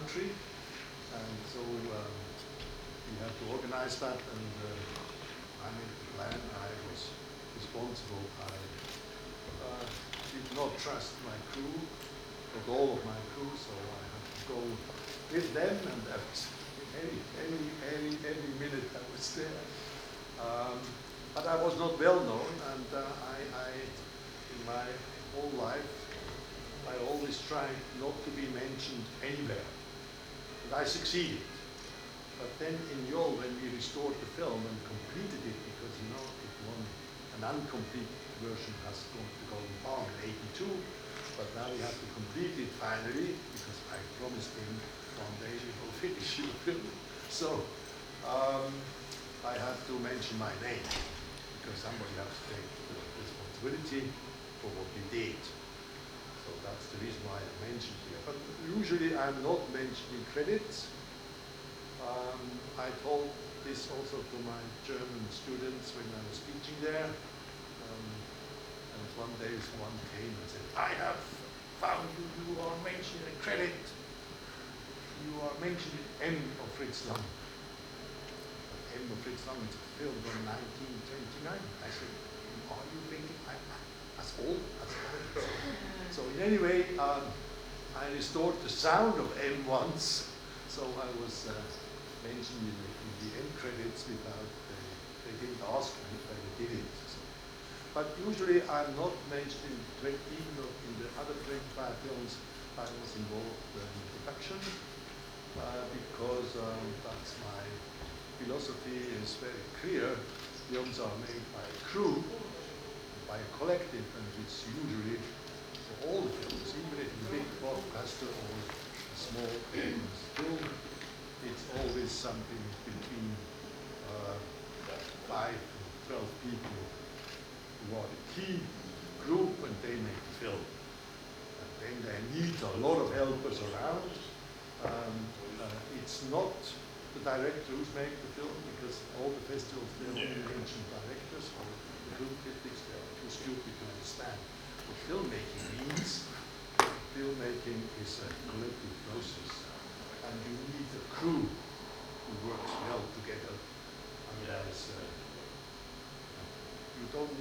country, and so we had to organize that, and I made the plan. I was responsible. I did not trust my crew, not all of my crew, so I had to go with them, and that was any minute I was there. But I was not well known, and I in my whole life, I always tried not to be mentioned anywhere. And I succeeded. But then in Yol, when we restored the film and completed it, because you know, it won an incomplete version has gone to the Golden Palm in '82, but now we have to complete it finally, because I promised him one day we will finish the film. So I had to mention my name, because somebody has to take the responsibility for what we did. So that's the reason why I mentioned here. But usually I'm not mentioning credits. I told this also to my German students when I was teaching there. And one day one came and said, I have found you are mentioned a credit. You are mentioned in M of Fritz Lang. M of Fritz Lang is a film from 1929. I said, are you thinking as old as old? So in any way, I restored the sound of M once, so I was mentioned in the end credits without, they didn't ask me, but I did it. So. But usually I'm not mentioned, even though in the other 25 films I was involved in production, because that's my philosophy is very clear. Films are made by a crew, by a collective, and it's usually for all the films, even if it's a big blockbuster or a small film, it's always something between 5 and 12 people who are the key group, and they make the film. And then they need a lot of helpers around. It's not the director who's making the film, because all the festivals, they only mention directors or the film critics. They are too stupid to understand what filmmaking means. Filmmaking is a collective process, and you need a crew who works well together. Otherwise, you don't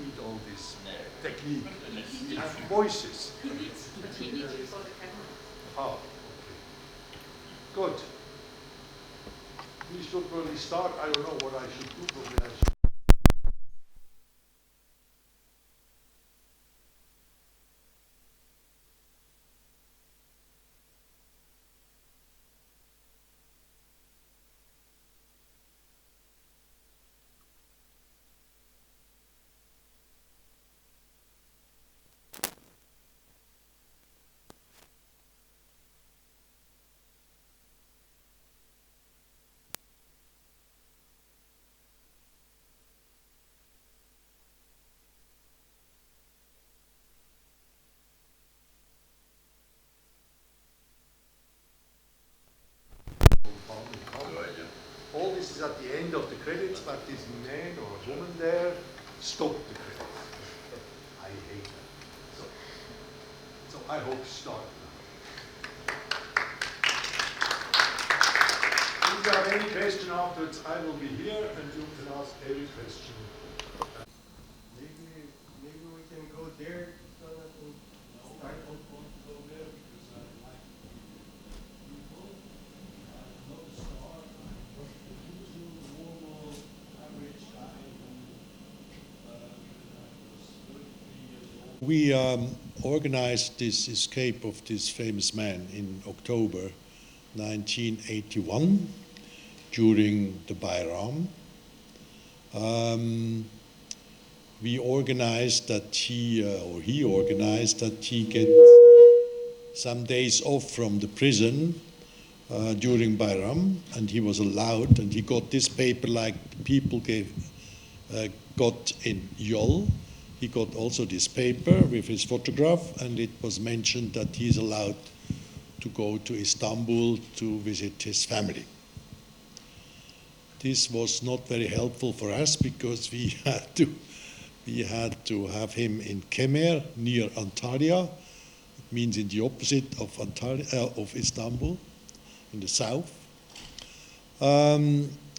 need all this technique. You have voices. He needs you for the camera. Oh, okay. Good. We should probably start. I don't know what I should do. Probably I should. All this is at the end of the credits, but this man or woman there stopped the credits. I hate that. So I hope to start now. If you have any question afterwards, I will be here and you can ask every question. Maybe we can go there, Donat, and start. I don't want to go there because I like people. I'm not a star. I'm just a usual, normal, average guy who was 33 years old. We organized this escape of this famous man in October 1981 during the Bayram. We organized that he organized that he get some days off from the prison during Bayram, and he was allowed, and he got this paper like people got in Yol. He got also this paper with his photograph, and it was mentioned that he's allowed to go to Istanbul to visit his family. This was not very helpful for us because we had to have him in Kemer near Antalya, means in the opposite of Istanbul, in the south.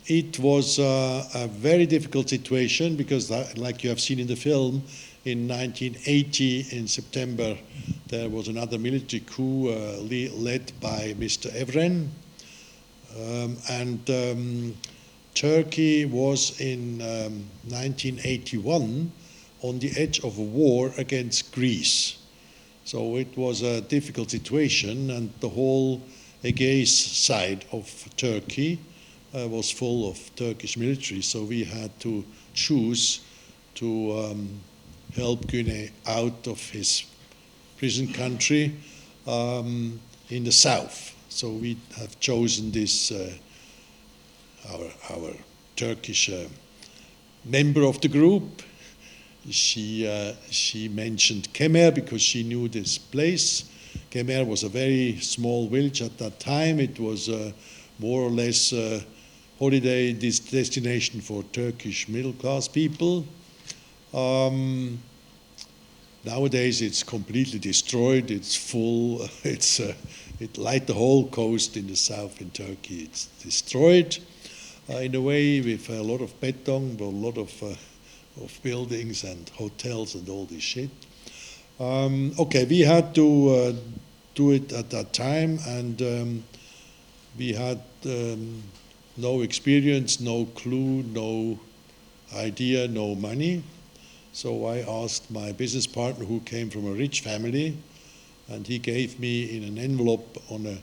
It was a very difficult situation because, like you have seen in the film, in 1980, in September, there was another military coup led by Mr. Evren. And Turkey was in 1981 on the edge of a war against Greece. So it was a difficult situation, and the whole Aegeis side of Turkey was full of Turkish military. So we had to choose to help Ѓунеј out of his prison country in the south. So we have chosen this, our Turkish member of the group. She mentioned Kemer because she knew this place. Kemer was a very small village at that time. It was more or less a holiday destination for Turkish middle-class people. Nowadays it's completely destroyed. It's full. It like the whole coast in the south in Turkey. It's destroyed in a way with a lot of beton, but a lot of buildings and hotels and all this shit. Okay, we had to do it at that time, and we had no experience, no clue, no idea, no money. So I asked my business partner, who came from a rich family, and he gave me in an envelope on a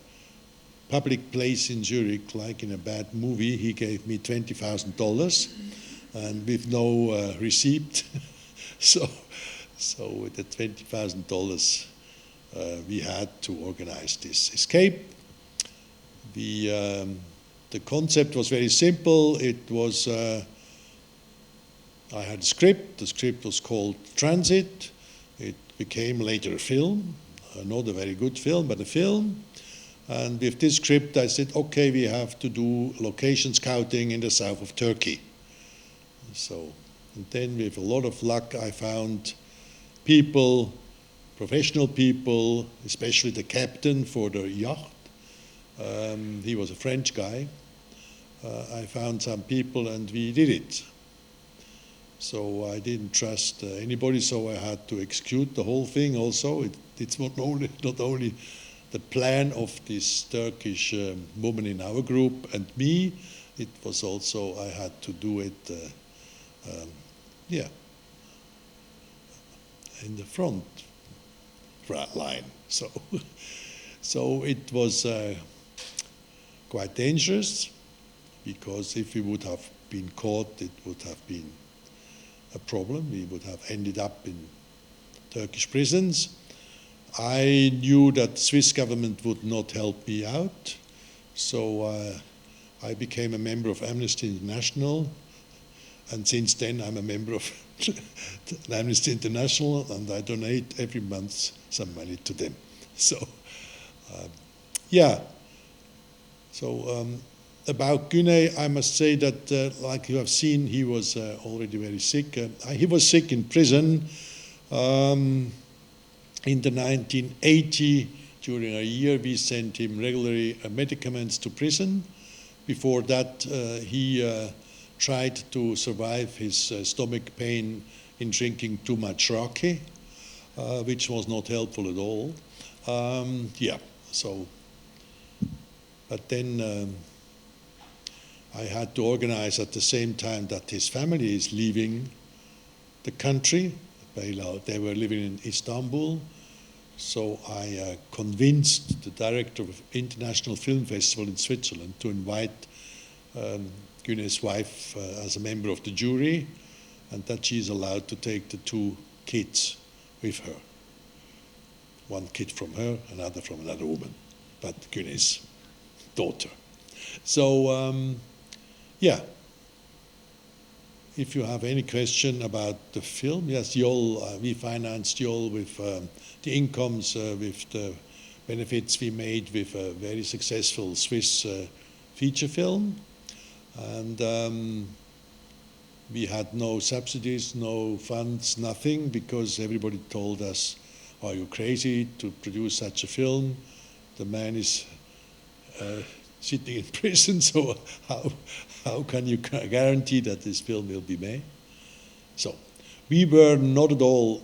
public place in Zurich, like in a bad movie, he gave me $20,000, and with no receipt. So with the $20,000, we had to organize this escape. The concept was very simple. It was I had a script. The script was called Transit. It became later a film, not a very good film, but a film. And with this script, I said, okay, we have to do location scouting in the south of Turkey. So, and then with a lot of luck, I found people, professional people, especially the captain for the yacht. He was a French guy. I found some people, and we did it. So I didn't trust anybody, so I had to execute the whole thing also. It's not only the plan of this Turkish woman in our group and me, it was also, I had to do it, in the front line. So it was quite dangerous, because if we would have been caught, it would have been a problem. We would have ended up in Turkish prisons. I knew that the Swiss government would not help me out, so I became a member of Amnesty International, and since then I'm a member of Amnesty International, and I donate every month some money to them. So, about Ѓунеј, I must say that, like you have seen, he was already very sick. He was sick in prison in the 1980. During a year, we sent him regularly medicaments to prison. Before that, he tried to survive his stomach pain in drinking too much raki, which was not helpful at all. But then I had to organize at the same time that his family is leaving the country. They were living in Istanbul. So I convinced the director of International Film Festival in Switzerland to invite Ѓунеј's wife as a member of the jury, and that she's allowed to take the two kids with her. One kid from her, another from another woman, but Ѓунeј's daughter. So, if you have any question about the film, yes, we financed Yol with the incomes, with the benefits we made with a very successful Swiss feature film. And we had no subsidies, no funds, nothing, because everybody told us, are you crazy to produce such a film? The man is sitting in prison, so how can you guarantee that this film will be made? So we were not at all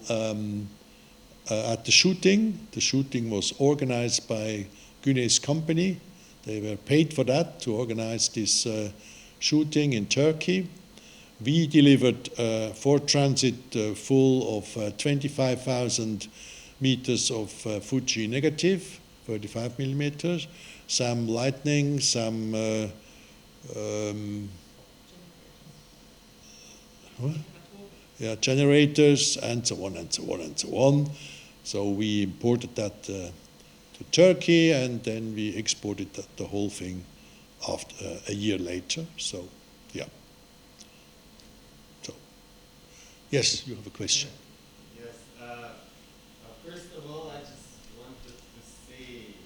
at the shooting. The shooting was organized by Gjunej's company. They were paid for that, to organize this shooting in Turkey. We delivered for transit full of 25,000 meters of Fuji negative, 35 millimeters, some lightning, some generators, and so on and so on and so on. So we imported that to Turkey, and then we exported the whole thing after a year later. So, yeah. So, yes, you have a question. Yes. First of all, I just wanted to say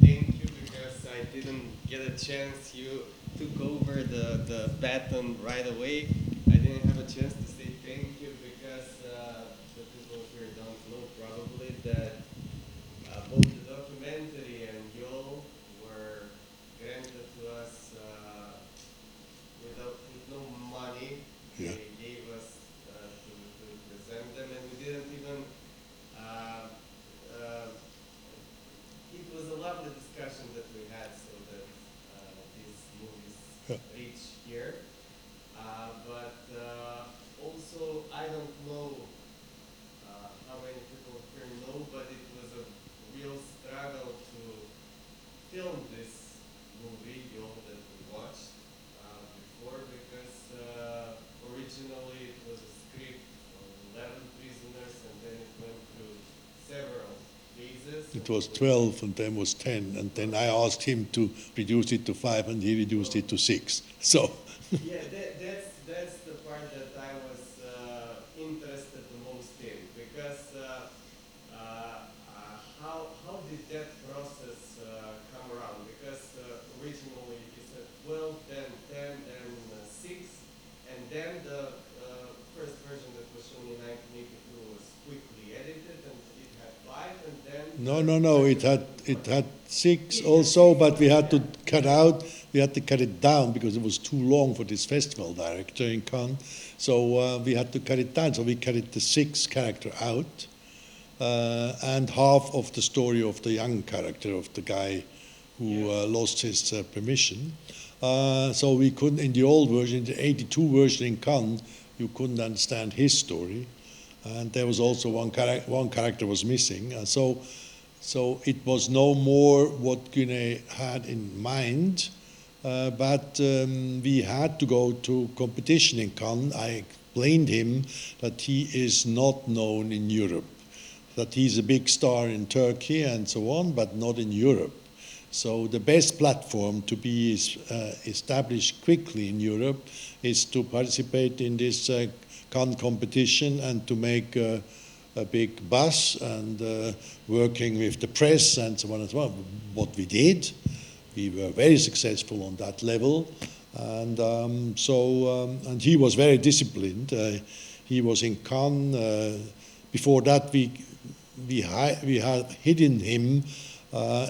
thank you, because I didn't get a chance. You took over the baton right away. I didn't have a chance to say thank you because the people here don't know probably that both the documentary and YOL were granted to us with no money. Yeah. They gave us to present them, and we didn't even. It was a lovely discussion that we had, so that these movies reach here. But also, I don't know how many people here know, but it was a real struggle to film this movie, Yo, that we watched before, because originally it was a script of 11 prisoners, and then it went through several phases. It was 12, and then was 10, and then I asked him to reduce it to 5, and he reduced it to 6. So. Yeah, that's the part that I was interested the most in, because how did that process come around? Because originally you said 12, then 10, then 6, and then the first version that was shown in 1982 was quickly edited, and it had 5, and then No. It had 6 also, but we had to cut out. We had to cut it down because it was too long for this festival director in Cannes. So we had to cut it down. So we cut the 6th character out, and half of the story of the young character of the guy who lost his permission. So we couldn't, in the old version, the 82 version in Cannes, you couldn't understand his story. And there was also one character was missing. So it was no more what Gjunej had in mind, but we had to go to competition in Cannes. I explained him that he is not known in Europe, that he's a big star in Turkey and so on, but not in Europe. So the best platform to be established quickly in Europe is to participate in this Cannes competition and to make a big buzz and working with the press and so on and so on. What we did, we were very successful on that level, and and he was very disciplined. He was in Cannes. Before that, we had hidden him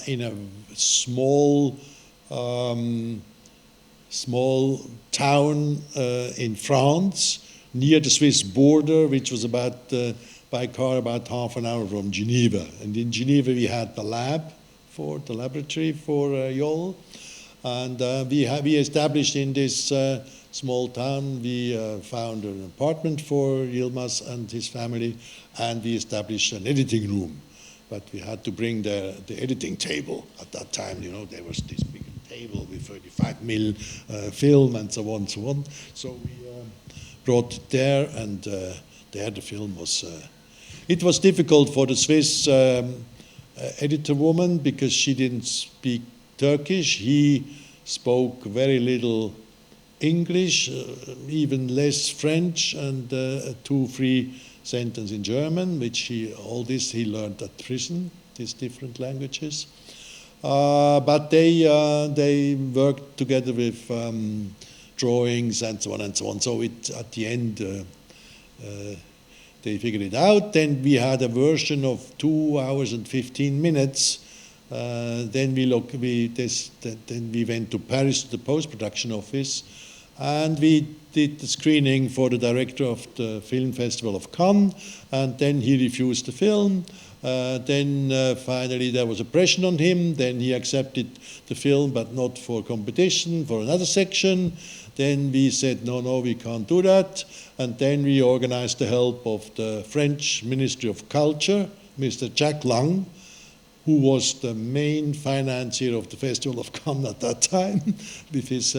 in a small town in France, near the Swiss border, which was by car about half an hour from Geneva. And in Geneva we had the laboratory for YOL. And we established in this small town, we found an apartment for Yilmaz and his family, and we established an editing room. But we had to bring the editing table. At that time, there was this big table with 35 mil film and so on and so on. So we brought it there, and there the film was. It was difficult for the Swiss editor woman because she didn't speak Turkish. He spoke very little English, even less French, and 2-3 sentences in German, which he learned at prison, these different languages. But they worked together with drawings and so on and so on. So at the end, they figured it out. Then we had a version of 2 hours and 15 minutes. Then we went to Paris to the post-production office, and we did the screening for the director of the film festival of Cannes, and then he refused the film. Then finally there was a pressure on him. Then he accepted the film, but not for competition, for another section. Then we said, no, we can't do that. And then we organized the help of the French Ministry of Culture, Mr. Jacques Lang, who was the main financier of the Festival of Cannes at that time with his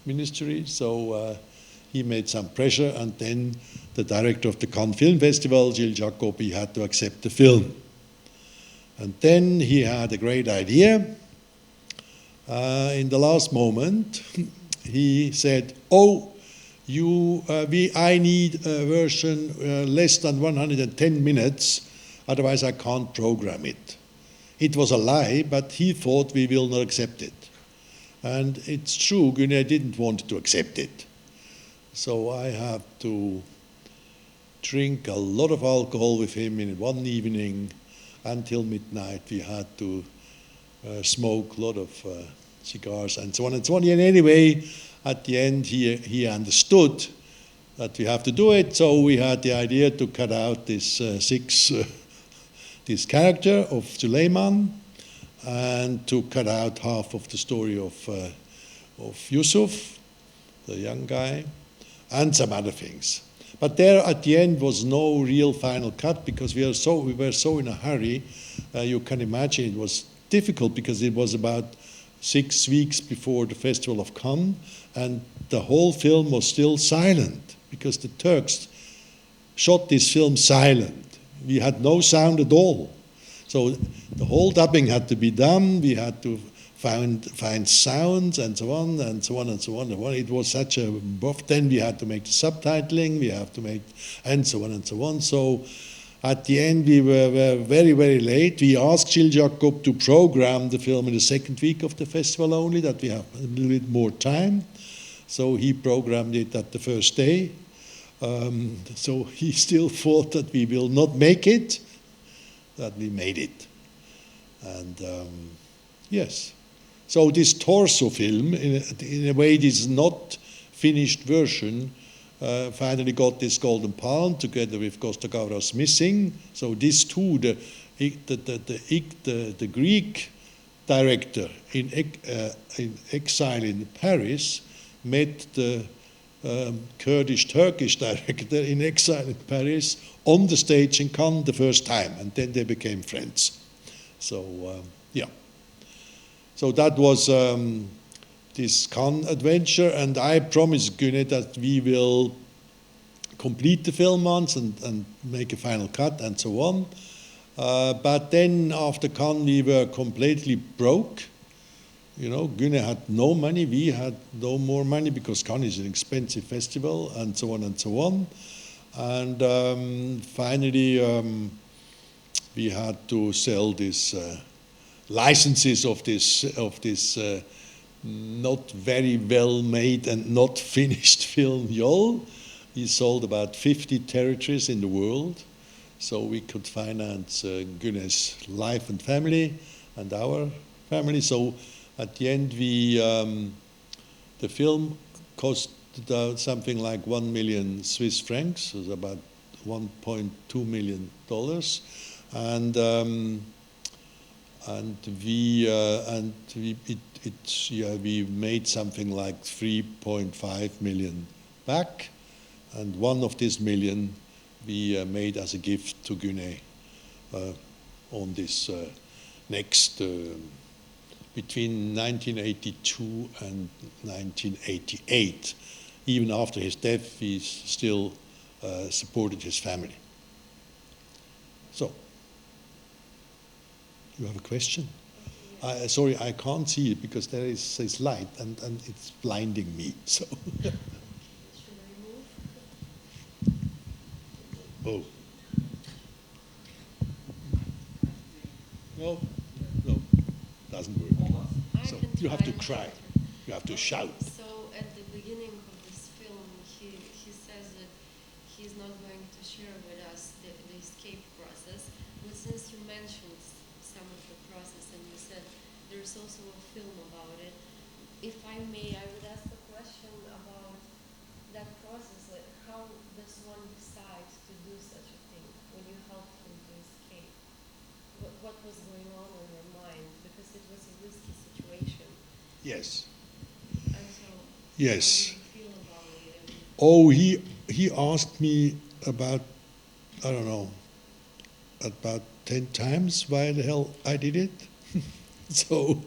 ministry. So he made some pressure, and then the director of the Cannes Film Festival, Gilles Jacobi, had to accept the film. And then he had a great idea. In the last moment, he said, I need a version less than 110 minutes, otherwise I can't program it. It was a lie, but he thought we will not accept it. And it's true, Gunnar didn't want to accept it. So I had to drink a lot of alcohol with him in one evening until midnight. We had to smoke a lot of cigars and so on and so on. And anyway, at the end, he understood that we have to do it. So we had the idea to cut out this this character of Suleiman, and to cut out half of the story of Yusuf, the young guy, and some other things. But there at the end was no real final cut, because we were so in a hurry. You can imagine it was difficult, because it was about 6 weeks before the Festival of Cannes, and the whole film was still silent, because the Turks shot this film silent. We had no sound at all. So the whole dubbing had to be done. We had to find sounds and so on and so on and so on. It was such a buff. Then we had to make the subtitling. We have to make and so on and so on. So at the end, we were very, very late. We asked Gilles Jacob to program the film in the second week of the festival only, that we have a little bit more time. So he programmed it at the first day. So he still thought that we will not make it, that we made it. And yes. So this torso film, in a way, this is not finished version, finally got this Golden Palm together with Costa Gavras Missing. So this too, the Greek director in exile in Paris met the Kurdish-Turkish director in exile in Paris on the stage in Cannes the first time, and then they became friends. So, yeah. So that was this Cannes adventure, and I promised Gunnar that we will complete the film once and make a final cut and so on. But then after Cannes we were completely broke. You know, Gunnar had no money, we had no more money, because Cannes is an expensive festival, and so on and so on. And finally, we had to sell these licenses of this not very well made and not finished film, Yol. We sold about 50 territories in the world, so we could finance Gunnar's life and family and our family. So at the end, the film cost something like 1 million Swiss francs, so about $1.2 million, we made something like 3.5 million back, and one of this million we made as a gift to Gunnar on this next. Between 1982 and 1988. Even after his death, he still supported his family. So, you have a question? Sorry, I can't see it because there is this light and it's blinding me. So. Should I move? Oh. No, no, doesn't work. So you have to cry, you have to shout. So at the beginning of this film, he says that he's not going to share with us mentioned some of the process, and you said there's also a film about it. If I may, I would ask a question about that process. Like, how does one decide to do such a thing when you helped him to escape? What was going on in your mind? Because it was a risky situation. Yes. And so, Yes. how did you feel about it? Oh, he asked me about, I don't know, about 10 times why the hell I did it. So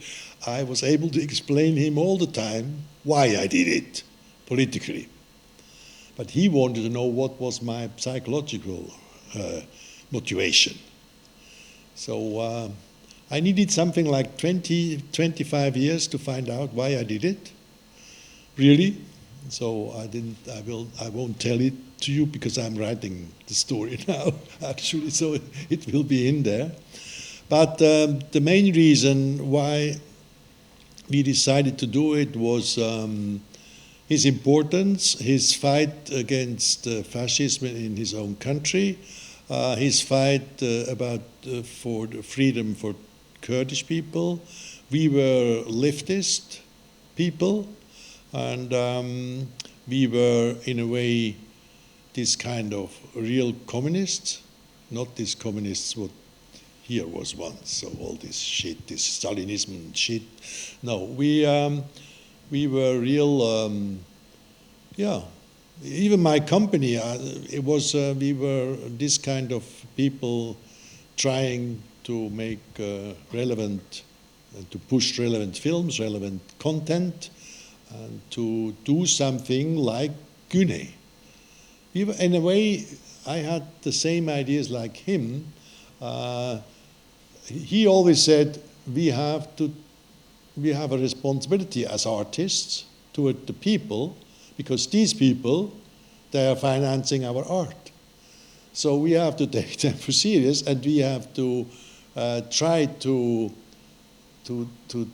I was able to explain him all the time why I did it politically. But he wanted to know what was my psychological motivation. So I needed something like 20, 25 years to find out why I did it, really. So I won't tell it to you because I'm writing the story now, actually, so it will be in there. But the main reason why we decided to do it was his importance, his fight against fascism in his own country, his fight for the freedom for Kurdish people. We were leftist people, and we were, in a way, this kind of real communists, not these communists what here was once, so all this shit, this Stalinism and shit. No, we were real, yeah. Even my company, we were this kind of people trying to make relevant, to push relevant films, relevant content, and to do something like Ѓунеј. In a way, I had the same ideas like him. He always said we have a responsibility as artists toward the people, because these people, they are financing our art. So we have to take them for serious, and we have to try to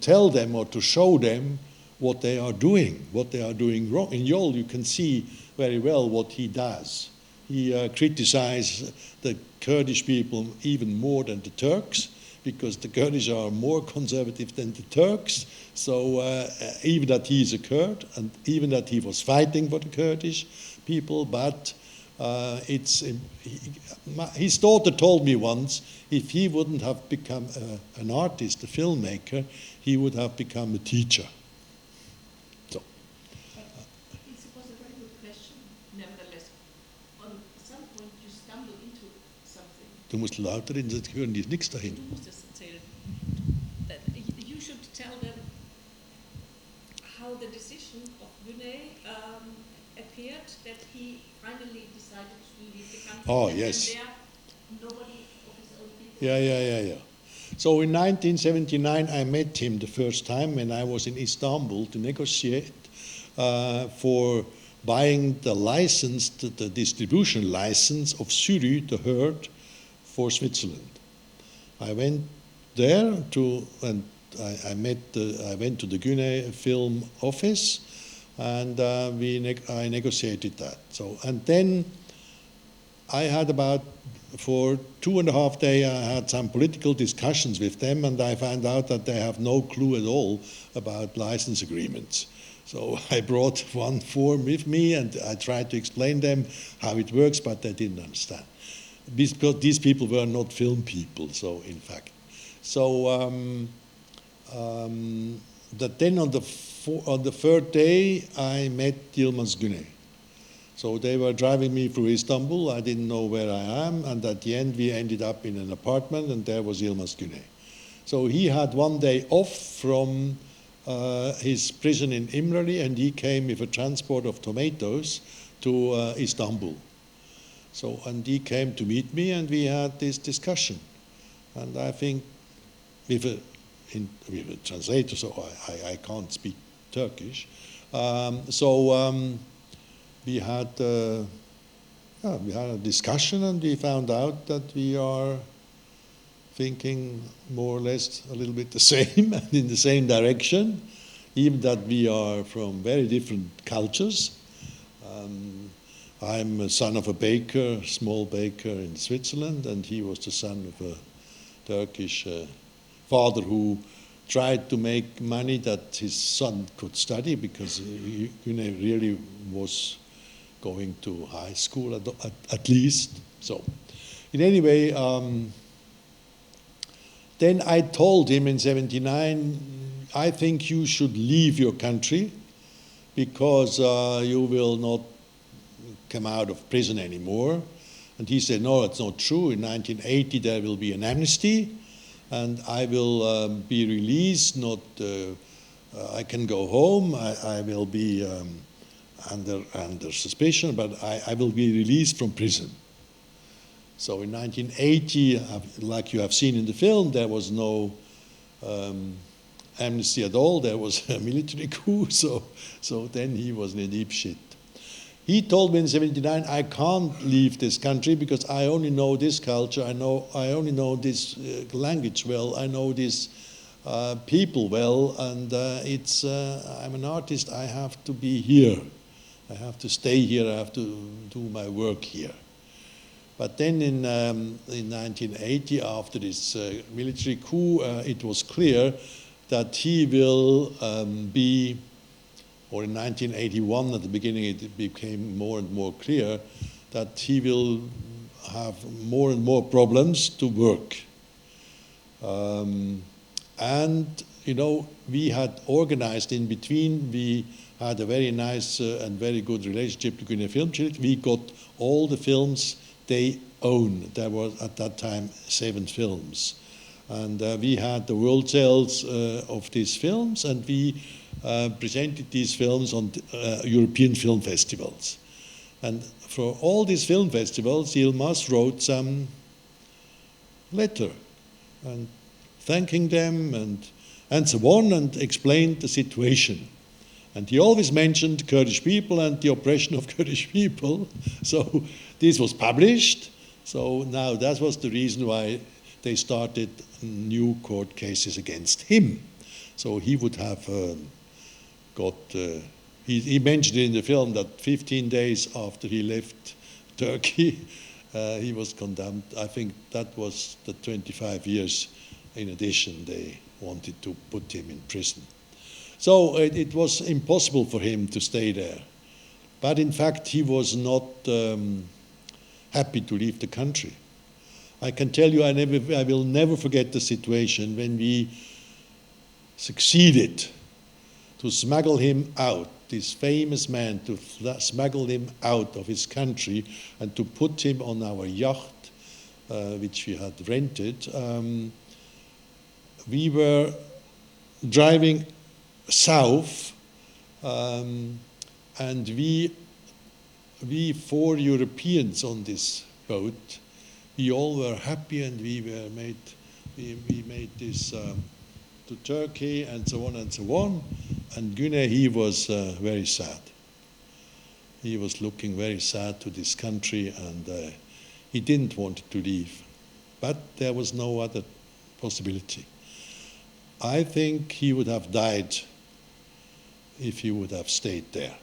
tell them or to show them what they are doing wrong. In Jol, you can see very well what he does. He criticizes the Kurdish people even more than the Turks, because the Kurdish are more conservative than the Turks. So even that he is a Kurd, and even that he was fighting for the Kurdish people, but his daughter told me once, if he wouldn't have become an artist, a filmmaker, he would have become a teacher. So. It was a very good question, nevertheless. On some point you stumble into something. Du musst lauter reden, sonst hören die nichts dahin. Du musst es erzählen. That you should tell them how the decision of Ѓунеј appeared, that he finally decided to leave the country. Oh, and yes. There, nobody of his own people. Yeah. So in 1979, I met him the first time when I was in Istanbul to negotiate for buying the license, the distribution license of Suri, the herd, for Switzerland. I went there and I went to the Ѓунеј film office, and I negotiated that. So, and then I had for 2.5 days, I had some political discussions with them, and I found out that they have no clue at all about license agreements. So I brought one form with me, and I tried to explain them how it works, but they didn't understand. Because these people were not film people, so in fact. So then on the third day, I met Јилмаз Ѓунеј. So they were driving me through Istanbul. I didn't know where I am, and at the end we ended up in an apartment, and there was Јilmaz Ѓунеј. So he had one day off from his prison in Imrali, and he came with a transport of tomatoes to Istanbul. So, and he came to meet me, and we had this discussion. And I think with a translator, so I can't speak Turkish. We had a discussion, and we found out that we are thinking more or less a little bit the same and in the same direction, even that we are from very different cultures. I'm a son of a baker, small baker in Switzerland, and he was the son of a Turkish father who tried to make money that his son could study, because Gjunei really was going to high school at least. So, in any way, then I told him in '79, I think you should leave your country because you will not come out of prison anymore. And he said, no, it's not true. In 1980, there will be an amnesty, and I will be released. Not, I can go home. I will be under suspicion, but I will be released from prison. So in 1980, like you have seen in the film, there was no amnesty at all. There was a military coup. So then he was in a deep shit. He told me in '79, I can't leave this country because I only know this culture. I only know this language well. I know these people well, and I'm an artist. I have to be here. I have to stay here. I have to do my work here. But then in 1980, after this military coup, it was clear that he will be. Or in 1981, at the beginning, it became more and more clear that he will have more and more problems to work. And, you know, we had organized in between, we had a very nice and very good relationship with Gjunei Film Children. We got all the films they own. There were, at that time, 7 films. And we had the world sales of these films, and we presented these films on European film festivals. And for all these film festivals, Yilmaz wrote some letter and thanking them and so on, and explained the situation. And he always mentioned Kurdish people and the oppression of Kurdish people. So this was published. So now that was the reason why they started new court cases against him. So he would have he mentioned in the film that 15 days after he left Turkey, he was condemned. I think that was the 25 years in addition they wanted to put him in prison. So it was impossible for him to stay there. But in fact, he was not happy to leave the country. I can tell you, I will never forget the situation when we succeeded to smuggle him out, this famous man, to smuggle him out of his country and to put him on our yacht, which we had rented. We were driving south, and we 4 Europeans on this boat, we all were happy, and we made this to Turkey and so on and so on. And Gjunei, he was very sad. He was looking very sad to this country, and he didn't want to leave. But there was no other possibility. I think he would have died if he would have stayed there.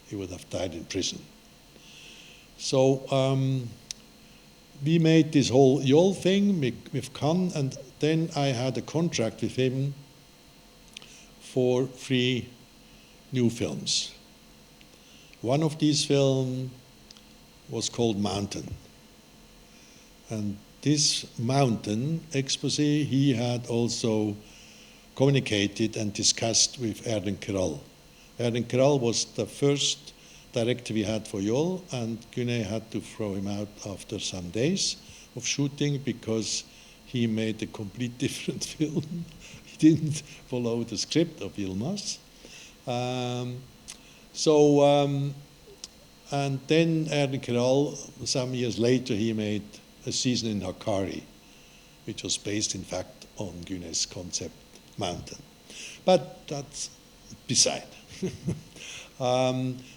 He would have died in prison. So we made this whole YOL thing with Khan, and then I had a contract with him for 3 new films. One of these films was called Mountain. And this mountain expose, he had also communicated and discussed with Erden Keral. Erden Keral was the first director we had for YOL, and Gjunei had to throw him out after some days of shooting because he made a complete different film. He didn't follow the script of Yilmaz. And then Erden Keral, some years later, he made A Season in Hakkari, which was based, in fact, on Gjunei's concept Mountain. But that's beside.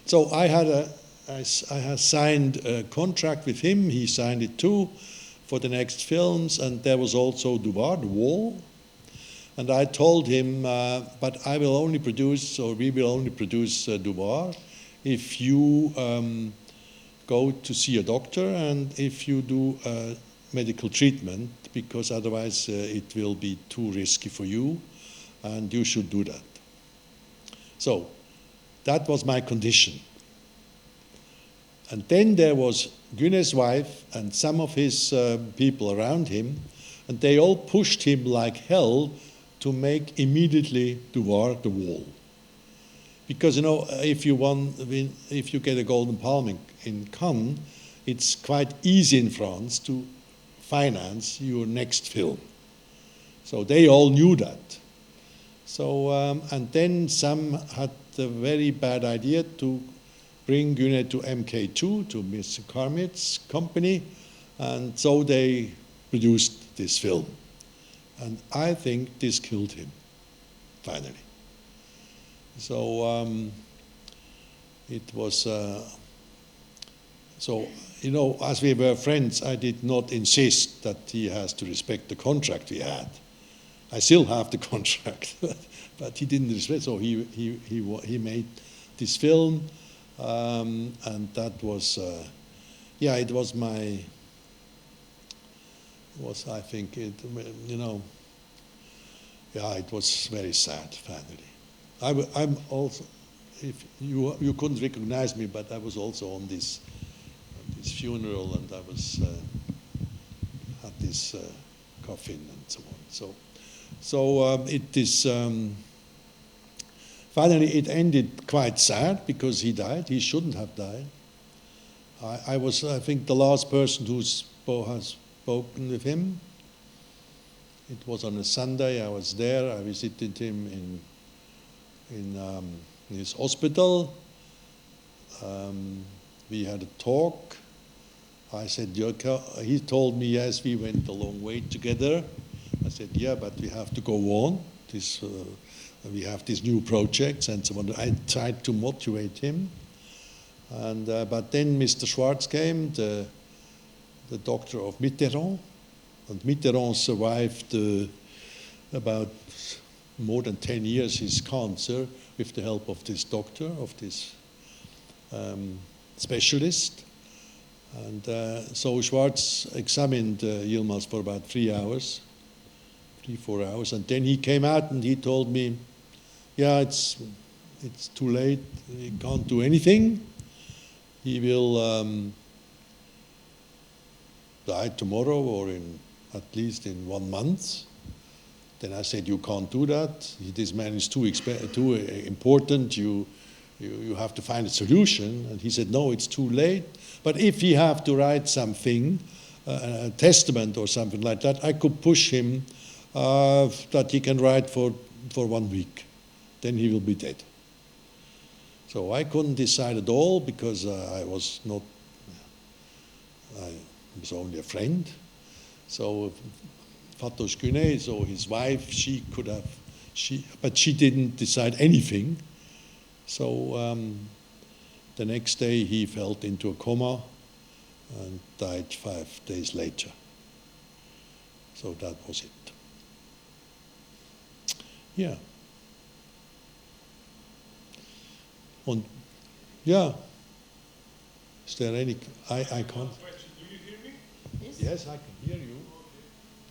So I had signed a contract with him. He signed it too for the next films, and there was also Duvar, The Wall. And I told him, but I will only produce, or we will only produce Duvar if you go to see a doctor and if you do medical treatment, because otherwise it will be too risky for you, and you should do that. So that was my condition. And then there was Gjunej's wife and some of his people around him, and they all pushed him like hell to make immediately the wall. Because, you know, if you get a Golden Palm in Cannes, it's quite easy in France to finance your next film. So they all knew that. So, and then some had the very bad idea to bring Gjunej to MK2, to Mr. Karmit's company, and so they produced this film. And I think this killed him, finally. So it was, so, you know, as we were friends, I did not insist that he has to respect the contract we had. I still have the contract, but he didn't respect, so he made this film, and that was, yeah, it was my, I think, you know, yeah, it was very sad, finally. I'm also, if you couldn't recognize me, but I was also on this funeral, and I was at this coffin and so on. So it is, finally it ended quite sad because he died. He shouldn't have died. I was, I think, the last person who has spoken with him. It was on a Sunday. I was there. I visited him in his hospital. We had a talk. I said, he told me, yes, we went a long way together. I said, yeah, but we have to go on. We have these new projects and so on. I tried to motivate him. And, but then Mr. Schwarz came, the doctor of Mitterrand. And Mitterrand survived about more than 10 years his cancer with the help of this doctor, of this specialist. And so Schwarz examined Yilmaz for about 3 hours, 4 hours, and then he came out and he told me, yeah, it's too late, he can't do anything. He will die tomorrow or at least in 1 month. Then I said, you can't do that. This man is too important. You have to find a solution. And he said, no, it's too late. But if he have to write something, a testament or something like that, I could push him that he can write for 1 week. Then he will be dead. So I couldn't decide at all because I was only a friend. So Fatos Gjunej, so his wife, she could have, but she didn't decide anything. So the next day he fell into a coma and died 5 days later. So that was it. Yeah. And yeah. Is there any? I can't. Do you hear me? Yes, I can hear you.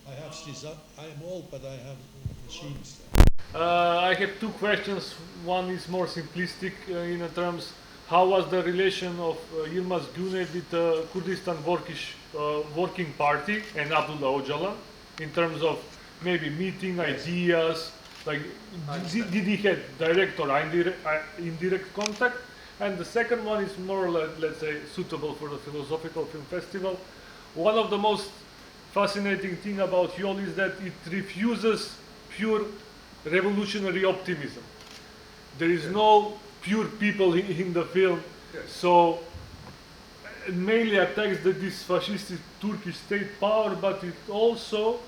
I have this. I am old, but I have machines. I have 2 questions. One is more simplistic in terms. How was the relation of Yilmaz Gjunеј with the Kurdistan Working Party and Abdullah Öcalan in terms of maybe meeting ideas? Like, did he have direct or indirect contact? And the second one is more, let's say, suitable for the Philosophical Film Festival. One of the most fascinating thing about Yol is that it refuses pure revolutionary optimism. There is no pure people in the film, so it mainly attacks this fascist Turkish state power, but it also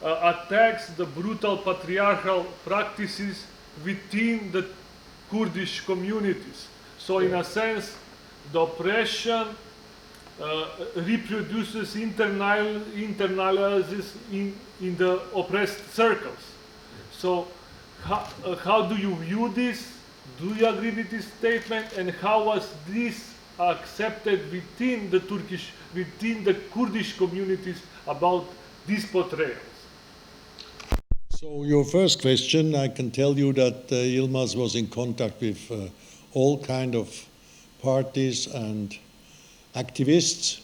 attacks the brutal patriarchal practices within the Kurdish communities. So in a sense, the oppression reproduces internalizes in the oppressed circles. So how do you view this? Do you agree with this statement? And how was this accepted within the Kurdish communities about these portrayals? So your first question, I can tell you that Yilmaz was in contact with all kind of parties and activists,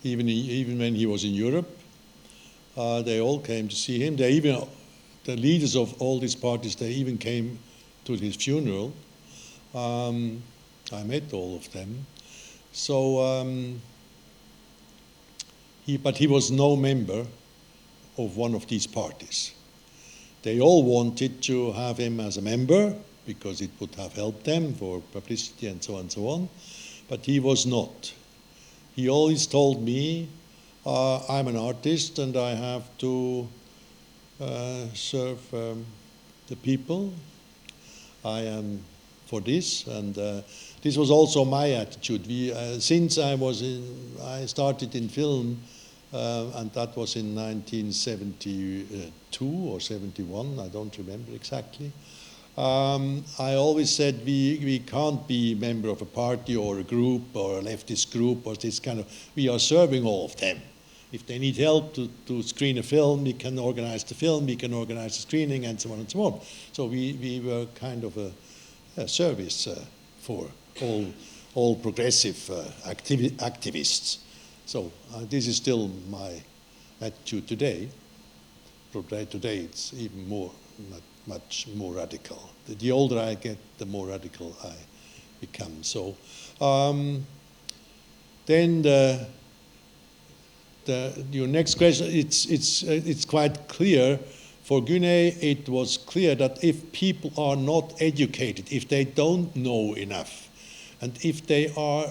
even when he was in Europe. They all came to see him. The leaders of all these parties, they even came to his funeral. I met all of them. So, but he was no member of one of these parties. They all wanted to have him as a member because it would have helped them for publicity and so on, but he was not. He always told me, I'm an artist and I have to serve the people. I am for this, and this was also my attitude. Since I started in film, and that was in 1972 or 71, I don't remember exactly. I always said we can't be a member of a party or a group or a leftist group or this kind of, we are serving all of them. If they need help to screen a film, we can organize the film, we can organize the screening, and so on and so on. So we were kind of a service for all progressive activists. So this is still my attitude today. Today it's even much more radical. The older I get, the more radical I become. So then your next question, it's quite clear. For Gjunеј, it was clear that if people are not educated, if they don't know enough, and if they are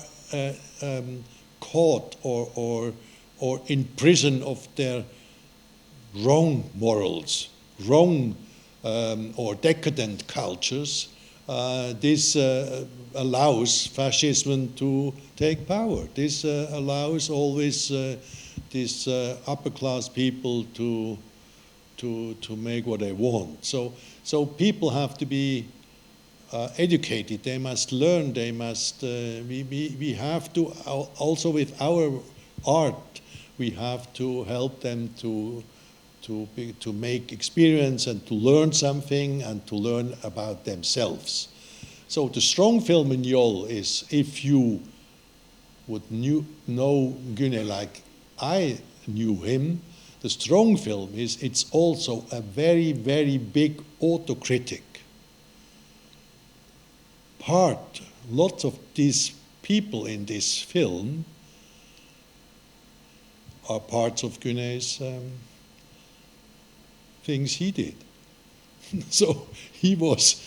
caught or in prison of their wrong morals, wrong or decadent cultures, this allows fascism to take power. This allows always these upper class people to make what they want. So people have to be educated. They must learn. They must. We have to also with our art. We have to help them to make experience and to learn something and to learn about themselves. So the strong film in Jol is, if you would know Gjunеј like I knew him, the strong film is it's also a very, very big autocritic part. Lots of these people in this film are parts of Gjunej's things he did. So he was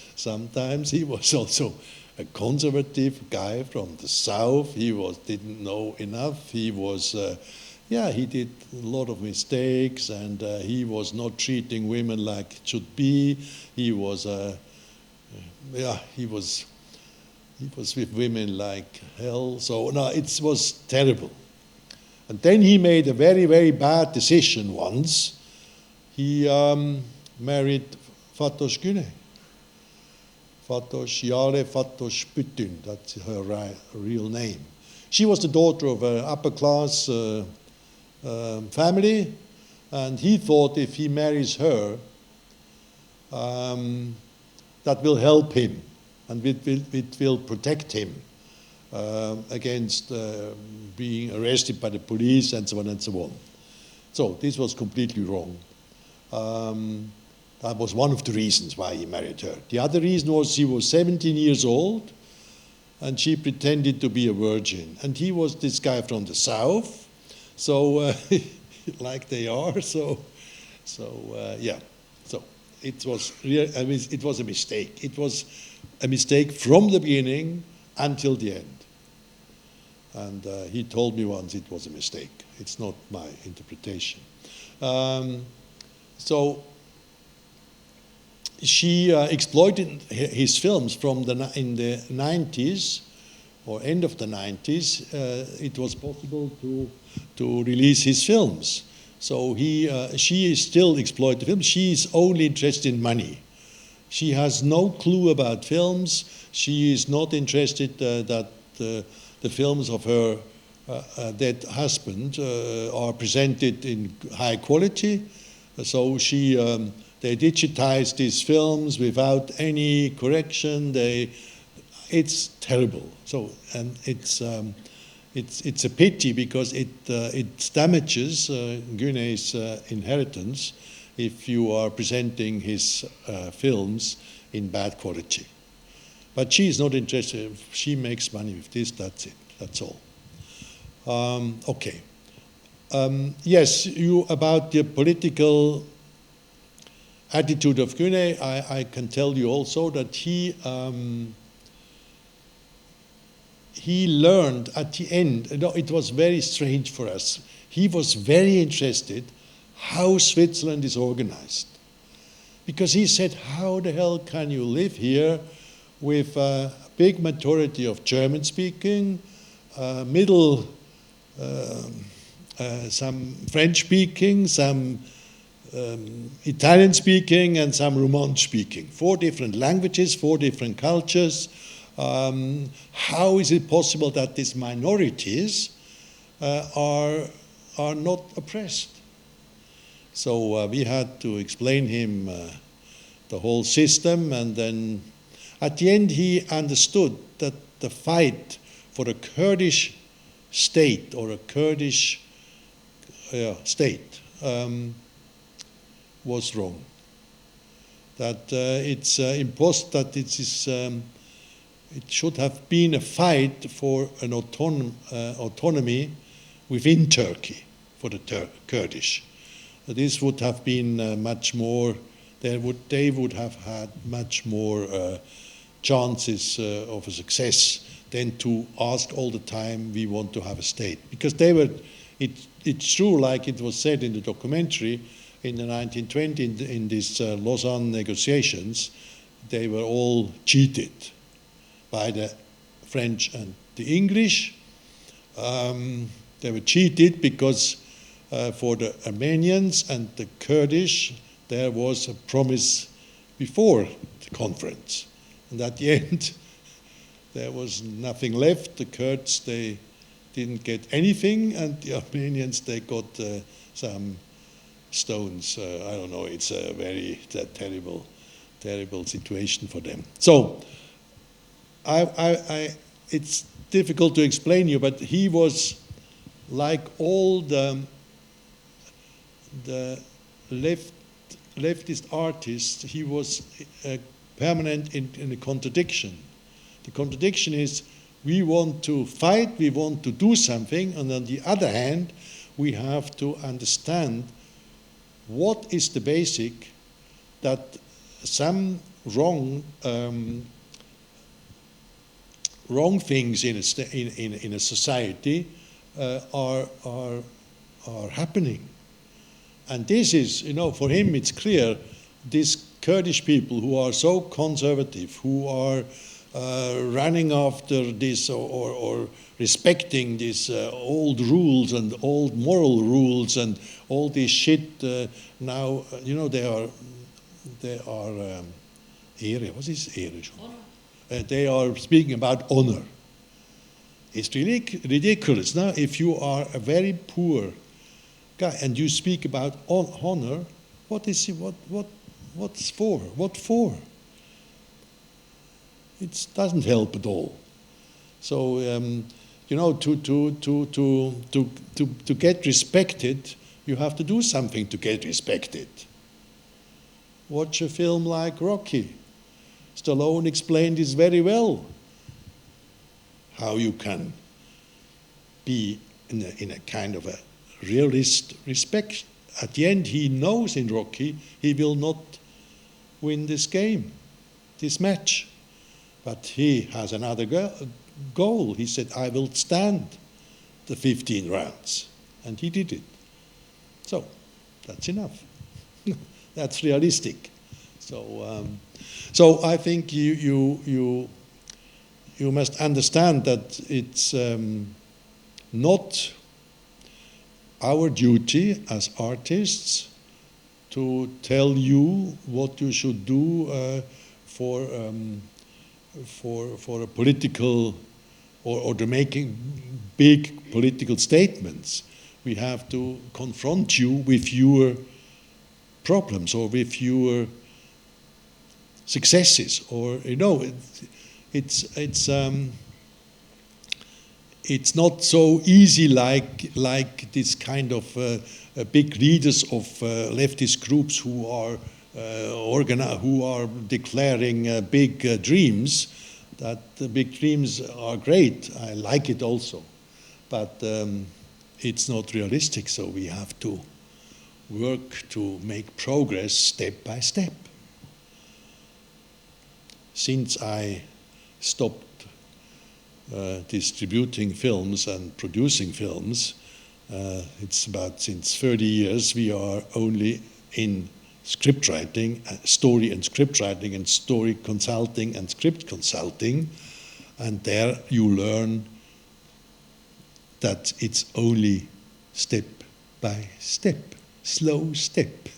also a conservative guy from the south. He didn't know enough. He was he did a lot of mistakes, and he was not treating women like it should be. He was with women like hell. So no, it was terrible. And then he made a very, very bad decision once. He married Fatosh Gjunеј. Fatosh Jale Fatosh Pytün, that's her real name. She was the daughter of an upper class family, and he thought if he marries her, that will help him, and it will protect him against being arrested by the police and so on and so on. So this was completely wrong. That was one of the reasons why he married her. The other reason was she was 17 years old, and she pretended to be a virgin. And he was this guy from the south, so like they are. So it was it was a mistake. It was a mistake from the beginning until the end. And he told me once it was a mistake. It's not my interpretation. So she exploited his films in the 90s, or end of the 90s. It was possible to release his films. So she still exploited the films. She is only interested in money. She has no clue about films. She is not interested that the films of her dead husband are presented in high quality. So they digitized these films without any correction. It's terrible. So, and it's a pity because it damages Gjunej's inheritance if you are presenting his films in bad quality. But she's not interested. If she makes money with this, that's it. That's all. Okay. Yes, about the political attitude of Gjunej, I can tell you also that he learned at the end, it was very strange for us. He was very interested how Switzerland is organized. Because he said, how the hell can you live here with a big majority of German-speaking, some French-speaking, some Italian-speaking, and some Romansh-speaking. 4 different languages, 4 different cultures. How is it possible that these minorities are not oppressed? So we had to explain him the whole system, and then at the end he understood that the fight for a Kurdish state or a Kurdish state was wrong. That it's impossible. That it is. It should have been a fight for an autonomy within Turkey for the Kurdish. This would have been much more. They would have had much more chances of a success than to ask all the time, we want to have a state. Because they were, it's true, like it was said in the documentary, in the 1920s, in these Lausanne negotiations, they were all cheated by the French and the English. They were cheated because for the Armenians and the Kurdish, there was a promise before the conference. And at the end, there was nothing left. The Kurds, they didn't get anything, and the Armenians, they got some stones. I don't know, it's a very terrible situation for them. So, it's difficult to explain you, but he was like all the leftist artists. He was permanent in a contradiction. The contradiction is we want to fight, we want to do something, and on the other hand, we have to understand what is the basic that some wrong things in a society are happening. And this is, for him it's clear, these Kurdish people who are so conservative, who are running after this or respecting these old rules and old moral rules and all this shit, now, they are what is Ehre? They are speaking about honor. It's really ridiculous. Now, if you are a very poor guy and you speak about honor, what is it? What's for? What for? It doesn't help at all. So to get respected, you have to do something to get respected. Watch a film like Rocky. Stallone explained this very well. How you can be in a kind of a realist respect. At the end, he knows in Rocky he will not win this game, this match. But he has another goal. He said, I will stand the 15 rounds. And he did it. So, that's enough. That's realistic. So I think you must understand that it's not our duty as artists to tell you what you should do for a political or to big political statements. We have to confront you with your problems or with your successes, or it's not so easy like this kind of big leaders of leftist groups who are declaring big dreams. That the big dreams are great. I like it also, but it's not realistic. So we have to work to make progress step by step. Since I stopped distributing films and producing films, it's about since 30 years we are only in script writing, story and script writing, and story consulting and script consulting, and there you learn that it's only step by step, slow step.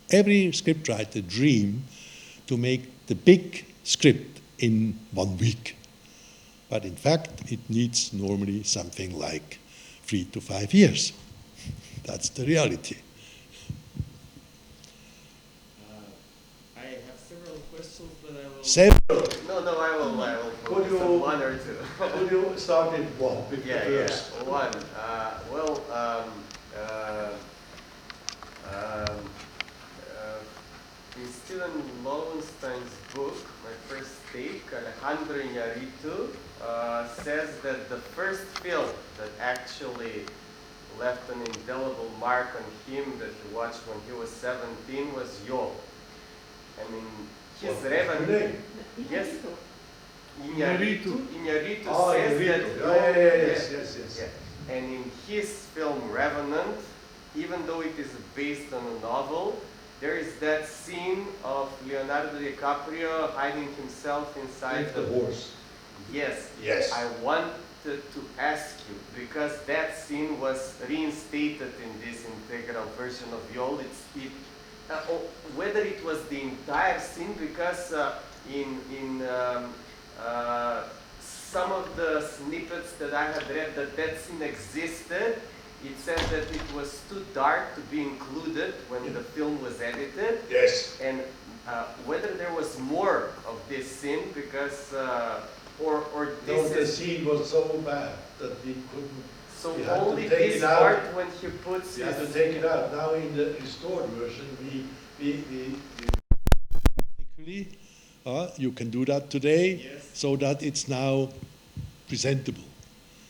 Every scriptwriter dreams to make the big script in 1 week. But in fact, it needs normally something like 3 to 5 years. That's the reality. I have several questions, but I will... Several. No, I will Could focus you- on one or two. Could you start with one? With the Yeah, first? one. In Steven Lowenstein's book, My First Take, Alejandro Iñárritu says that the first film that actually left an indelible mark on him that he watched when he was 17 was Yol. And in his What? Revenant, yes, Iñárritu. Iñárritu Oh, says that yes. yeah. And in his film Revenant, even though it is based on a novel, there is that scene of Leonardo DiCaprio hiding himself inside With the horse. Yes. Yes. I wanted to ask you, because that scene was reinstated in this integral version of Yol, whether it was the entire scene, because in some of the snippets that I had read that scene existed, it said that it was too dark to be included when the film was edited. Yes. And whether there was more of this scene, because or No, this the is scene was so bad that we couldn't. so you had to only take this it out. part when he puts You have to his take it out. Now in the restored version, you can do that today, Yes. so that it's now presentable.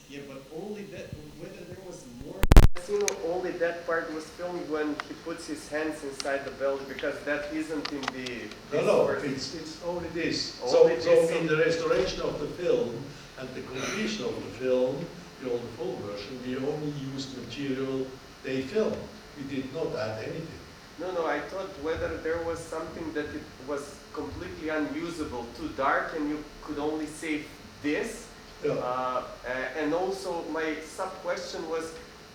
Yeah, but only that, whether there was more scene, only that part was filmed when he puts his hands inside the belly, because that isn't in the No, version. it's only this. Only So this. in the restoration of the film and the completion of the film, the full version, we only used material they filmed. We did not add anything. No, I thought whether there was something that it was completely unusable, too dark, and you could only save this. Yeah. And also my sub-question was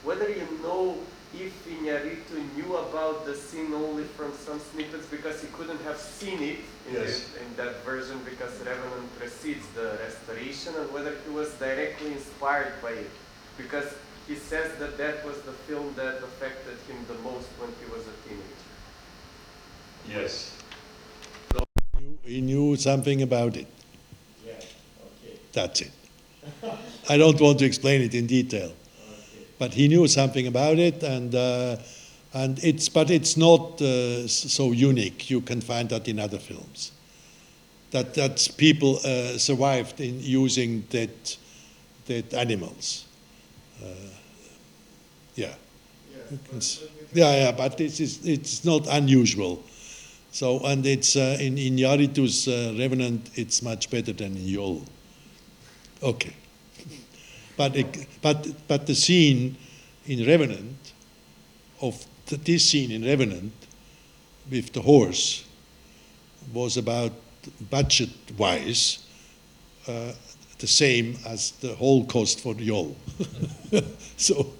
whether you know if Iñárritu knew about the scene only from some snippets, because he couldn't have seen it in, Yes. in that version, because Revenant precedes the restoration, and whether he was directly inspired by it, because he says that that was the film that affected him the most when he was a teenager. Yes. He knew something about it. Yeah, okay. That's it. I don't want to explain it in detail, but he knew something about it, and it's not so unique. You can find that in other films. That people survived in using dead animals. Yeah. But it's not unusual. So, and it's in Iñárritu's Revenant, it's much better than in Yol. Okay. But the scene in Revenant, this scene in Revenant with the horse, was about budget-wise the same as the whole cost for Yol. So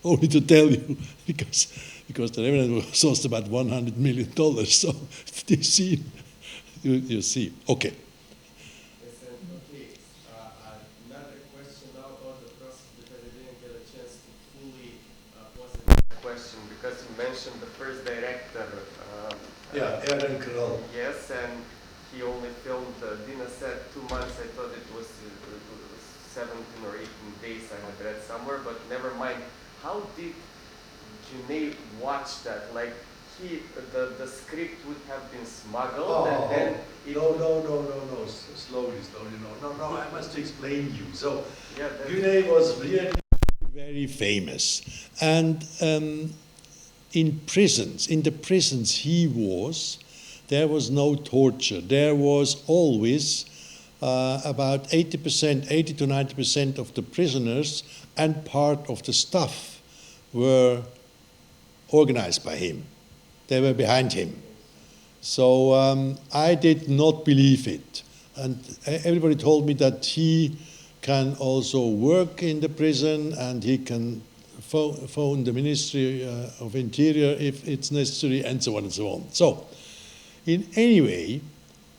only to tell you, because the Revenant was cost about $100 million. So this scene, you see. Okay. Listen, okay. Another question now about the process mentioned the first director. Yeah, Edin. Yes, and he only filmed, Dina said 2 months, I thought it was 17 or 18 days I had read somewhere, but never mind. How did Ѓунеј watch that? Like, the script would have been smuggled and then... No, slowly, no, I must explain you. So, Yeah, Ѓунеј was really very famous. And in the prisons he was, there was no torture. There was always about 80 to 90% of the prisoners and part of the staff were organized by him. They were behind him. So I did not believe it. And everybody told me that he can also work in the prison and he can phone the Ministry of Interior if it's necessary, and so on and so on. So, in any way,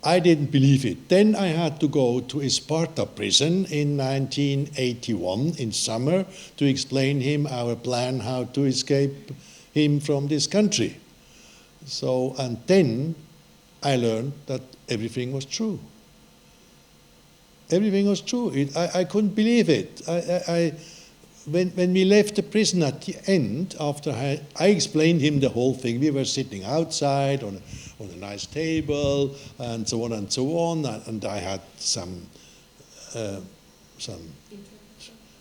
I didn't believe it. Then I had to go to Sparta prison in 1981 in summer to explain him our plan how to escape him from this country. So, and then I learned that everything was true. Everything was true. I couldn't believe it. When we left the prison at the end, after I explained him the whole thing, we were sitting outside on a nice table and so on and so on, and I had some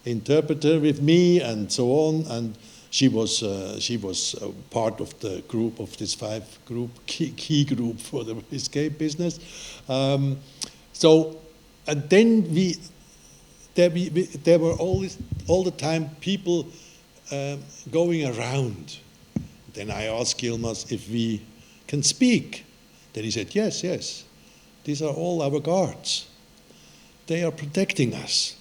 interpreter with me and so on, and she was part of the group of this key group for the escape business. And then there were all the time people going around. Then I asked Yilmaz if we can speak. Then he said, yes. These are all our guards. They are protecting us.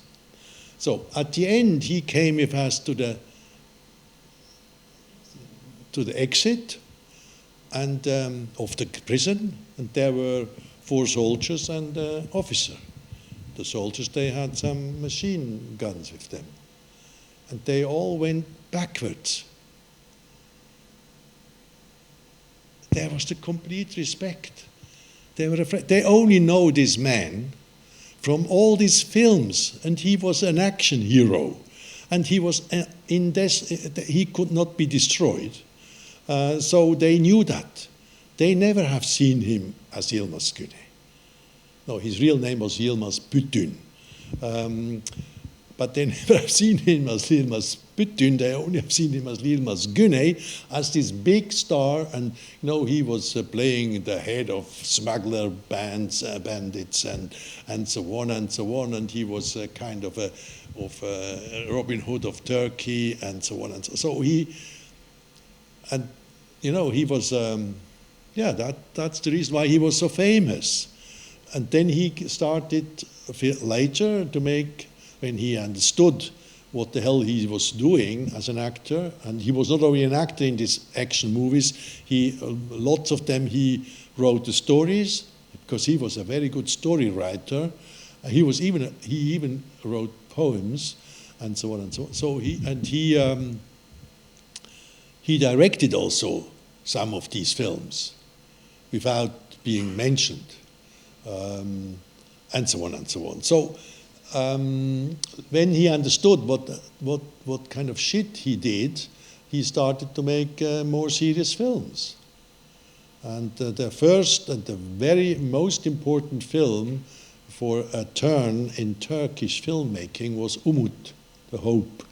So at the end, he came with us to the exit and of the prison, and there were 4 soldiers and an officer. The soldiers, they had some machine guns with them. And they all went backwards. There was the complete respect. They were afraid. They only know this man from all these films, and he was an action hero. And he was he could not be destroyed. So they knew that. They never have seen him as Јилмаз Ѓунеј. No, his real name was Yilmaz Ģuneј. But they never have seen him as Yilmaz Ģuneј. They only have seen him as Yilmaz Ģuneј, as this big star. And he was playing the head of smuggler bandits, and so on and so on. And he was a kind of a Robin Hood of Turkey, and so on and so on. So he was. That's the reason why he was so famous. And then he started later to make, when he understood what the hell he was doing as an actor, and he was not only an actor in these action movies, lots of them he wrote the stories, because he was a very good story writer. He even wrote poems, and so on and so on. So he directed also some of these films without being mentioned. And so on and so on. So when he understood what kind of shit he did, he started to make more serious films. And the first and the very most important film for a turn in Turkish filmmaking was Umut, the Hope.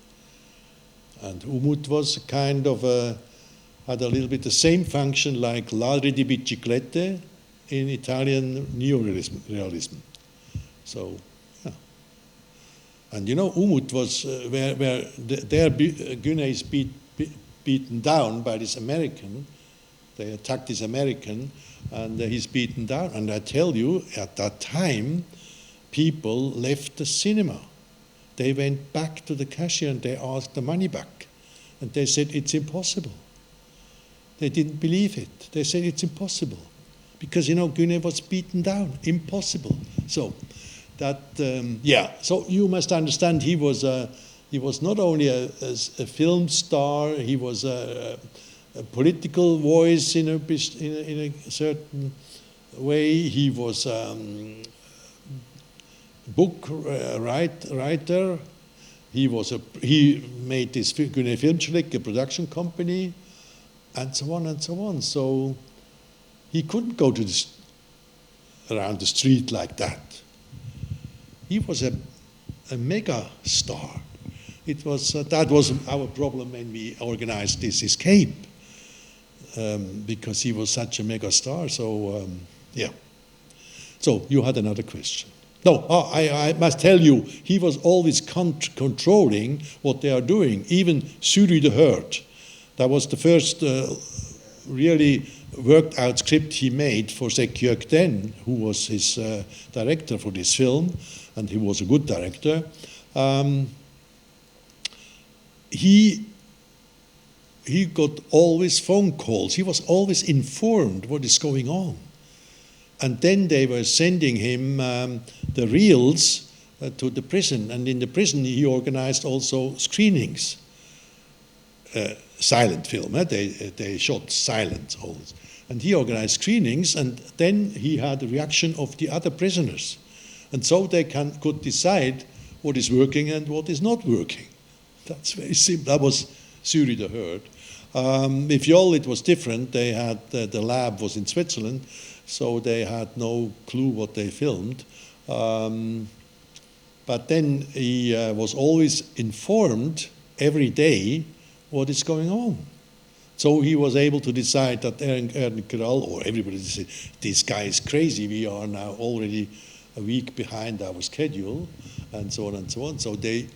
And Umut was kind of had a little bit the same function like Ladri di biciclette in Italian neorealism. So, yeah. And Umut was where Ģunеј is beaten down by this American. They attacked this American, and he's beaten down. And I tell you, at that time, people left the cinema. They went back to the cashier and they asked the money back. And they said, it's impossible. They didn't believe it. They said, it's impossible. Because, Ģunеј was beaten down. Impossible. So, so you must understand he was not only a film star, he was political voice in a certain way. He was book writer. He made this Gunei Filmslik, a production company, and so on and so on. So he couldn't go to around the street like that. He was a mega star. It was that was our problem when we organized this escape, because he was such a mega star. So yeah. So you had another question. No, I must tell you, he was always controlling what they are doing. Even Suri the Herd, that was the first really worked out script he made for Den, who was his director for this film, and he was a good director. He got always phone calls. He was always informed what is going on. And then they were sending him the reels to the prison. And in the prison, he organized also screenings. Silent film, they shot silent always. And he organized screenings, and then he had the reaction of the other prisoners. And so they could decide what is working and what is not working. That's very simple. That was Suri the Herd. With Jol, it was different. They had, the lab was in Switzerland, so they had no clue what they filmed. But then he was always informed every day what is going on. So he was able to decide that Erden Kral, or everybody said, this guy is crazy, we are now already a week behind our schedule, and so on and so on. So they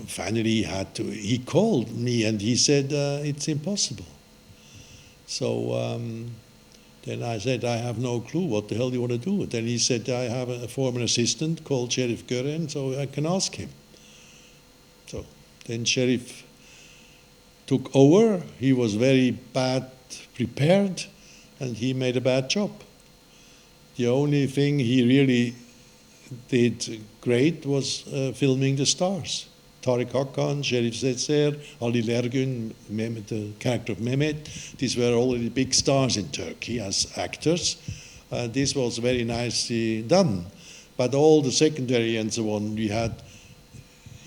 finally he called me and he said, it's impossible. So then I said, I have no clue, what the hell do you want to do? Then he said, I have a former assistant called Sheriff Gören, so I can ask him. So then Sheriff took over. He was very bad prepared, and he made a bad job. The only thing he really did great was filming the stars. Tarek Hakan, Sheriff Zetzer, Ali Lergün, Mehmet, the character of Mehmet. These were already big stars in Turkey as actors. This was very nicely done. But all the secondary and so on, we had.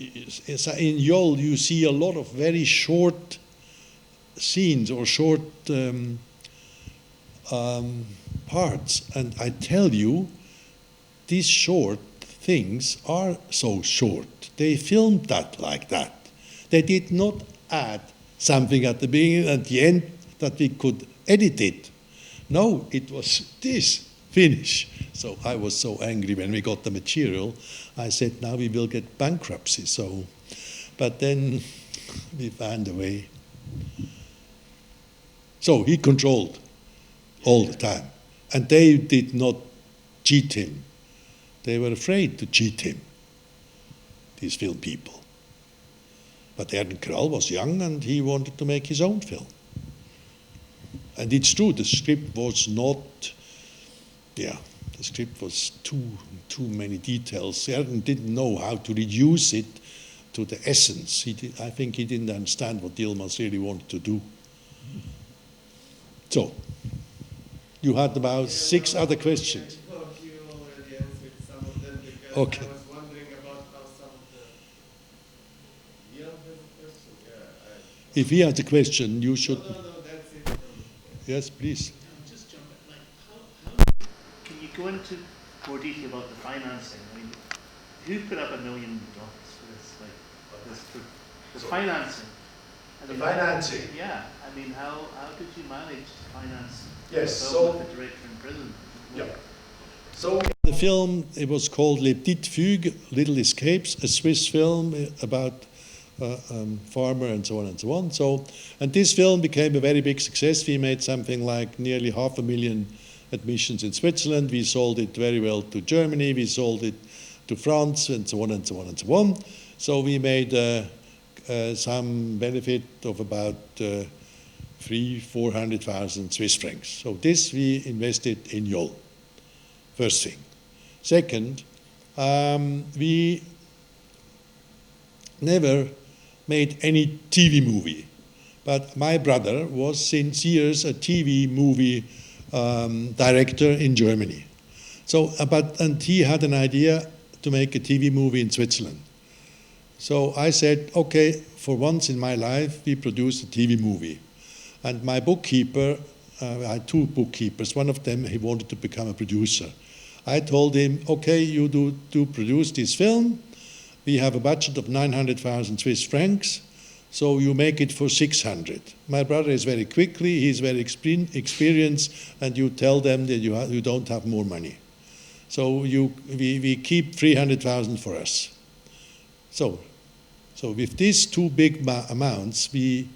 In Jol, you see a lot of very short scenes or short parts. And I tell you, these short things are so short. They filmed that like that. They did not add something at the beginning and at the end that we could edit it. No, it was this finish. So I was so angry when we got the material. I said, now we will get bankruptcy. So, but then we found a way. So he controlled all the time. And they did not cheat him. They were afraid to cheat him, these film people. But Erden Kral was young and he wanted to make his own film. And it's true, the script was not, the script was too many details. Erden didn't know how to reduce it to the essence. I think he didn't understand what Yilmaz really wanted to do. So, you had about 6 other questions. You already answered some of them because Okay. I was wondering about how some of the... You have a question? Yeah. If he has a question, you should. No, that's it. Yes, please. Just jump in. Like, how can you go into more detail about the financing? I mean, who put up $1 million for this? Like, the financing. I The mean, financing. Yeah. I mean, how did you manage to finance Yes, the so- film with the director in prison? Yeah. So The film, it was called Les Petites Fugues, Little Escapes, a Swiss film about farmer and so on and so on. So, and this film became a very big success. We made something like nearly 500,000 admissions in Switzerland. We sold it very well to Germany. We sold it to France and so on and so on and so on. So we made some benefit of about 300,000-400,000 Swiss francs. So this we invested in Jol, first thing. Second, we never made any TV movie. But my brother was since years a TV movie director in Germany. And he had an idea to make a TV movie in Switzerland. So I said, okay, for once in my life, we produce a TV movie. And my bookkeeper, I had two bookkeepers. One of them, he wanted to become a producer. I told him, okay, you do produce this film. We have a budget of 900,000 Swiss francs, so you make it for 600. My brother is very quickly, he's very experienced, and you tell them that you don't have more money. So we keep 300,000 for us. So with these two big amounts, we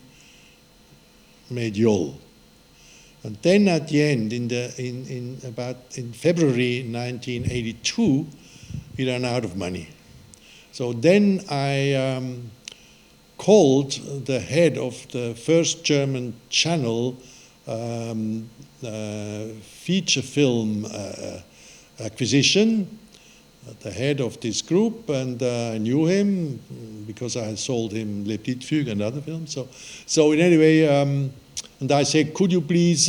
made Jol. And then at the end, in February 1982, we ran out of money. So then I called the head of the first German channel feature film acquisition, the head of this group, and I knew him because I had sold him Les Petites Fugues and other films. So in any way, and I said, could you please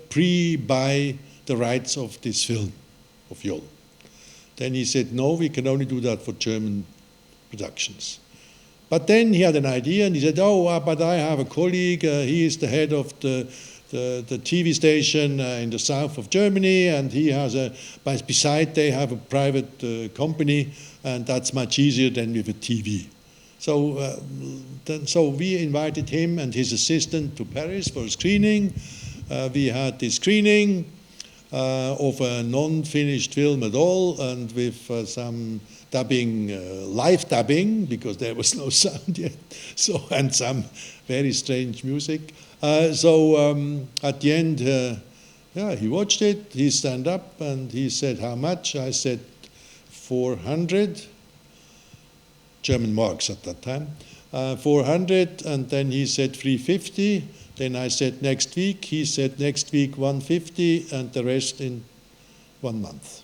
pre-buy the rights of this film, of Jol? Then he said, no, we can only do that for German productions. But then he had an idea, and he said, but I have a colleague, he is the head of the TV station in the south of Germany, and he has beside they have a private company, and that's much easier than with a TV. So we invited him and his assistant to Paris for a screening. We had this screening of a non-finished film at all, and with some dubbing, live dubbing, because there was no sound yet, and some very strange music. At the end, he watched it, he stand up, and he said, how much? I said, 400 German marks at that time, 400, and then he said 350. Then I said next week. He said next week 150, and the rest in 1 month.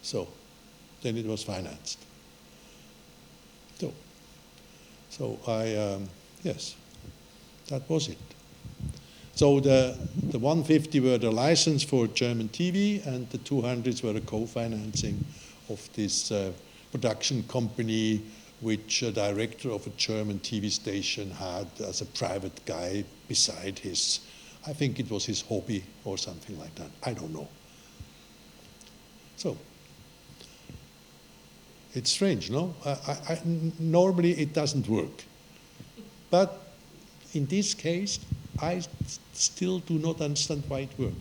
So then it was financed. So I yes, that was it. So the 150 were the license for German TV, and the 200s were the co-financing of this production company, which a director of a German TV station had as a private guy beside his, I think it was his hobby or something like that. I don't know. So it's strange, no? Normally it doesn't work. But in this case, I still do not understand why it worked.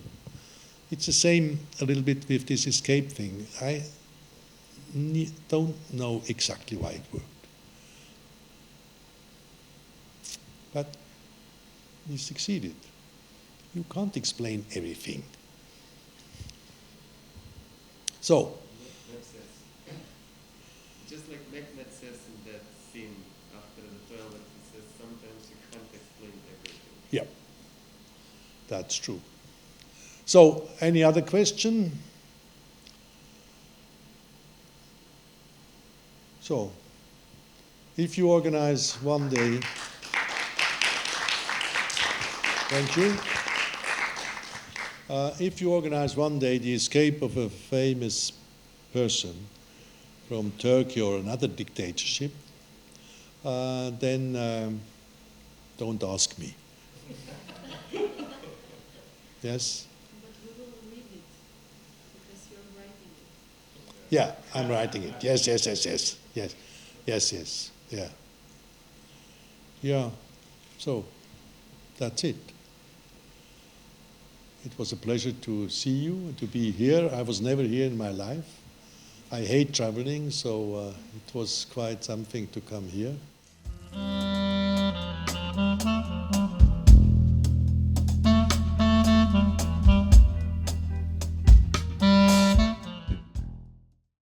It's the same a little bit with this escape thing. I don't know exactly why it worked. But we succeeded. You can't explain everything. So, just like Mehmet says in that scene after the toilet, he says sometimes you can't explain everything. Yeah, that's true. So, any other question? So, if you organize one day, thank you. If you organize one day the escape of a famous person from Turkey or another dictatorship, then don't ask me. Yes? But we will read it because you're writing it. Yeah, I'm writing it. Yes. Yeah. Yeah. So that's it. It was a pleasure to see you and to be here. I was never here in my life. I hate traveling, so it was quite something to come here.